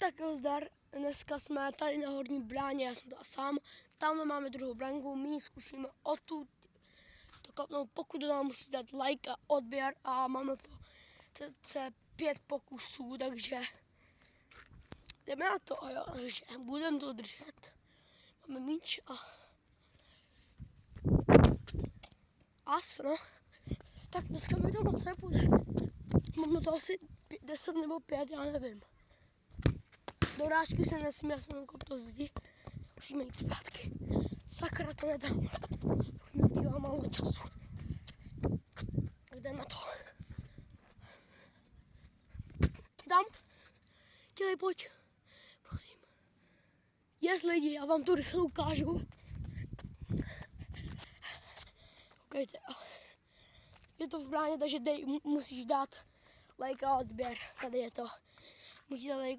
Tak zdar, dneska jsme tady na Horní bráně, já jsem to sám. Tam máme druhou branku, my zkusíme odtud to kapnout. Pokud to nám musí dát like a odběr a máme to cca 5 pokusů, takže jdeme na to, jo, takže budeme to držet. Máme míč a no. Tak dneska mi to moc nepůjde. Mám to asi 10 nebo 5, já nevím. Dorážky se nesmí, já jsem kopl do zdi. Musíme jít zpátky. Sakra, to nedám. Už mi bývá málo času. Tak jdem na to. Tam? Dělej, pojď. Prosím. Jest lidi, já vám to rychle ukážu. Koukejte. Je to v bráně, takže musíš dát like a odběr. Tady je to. Musíte like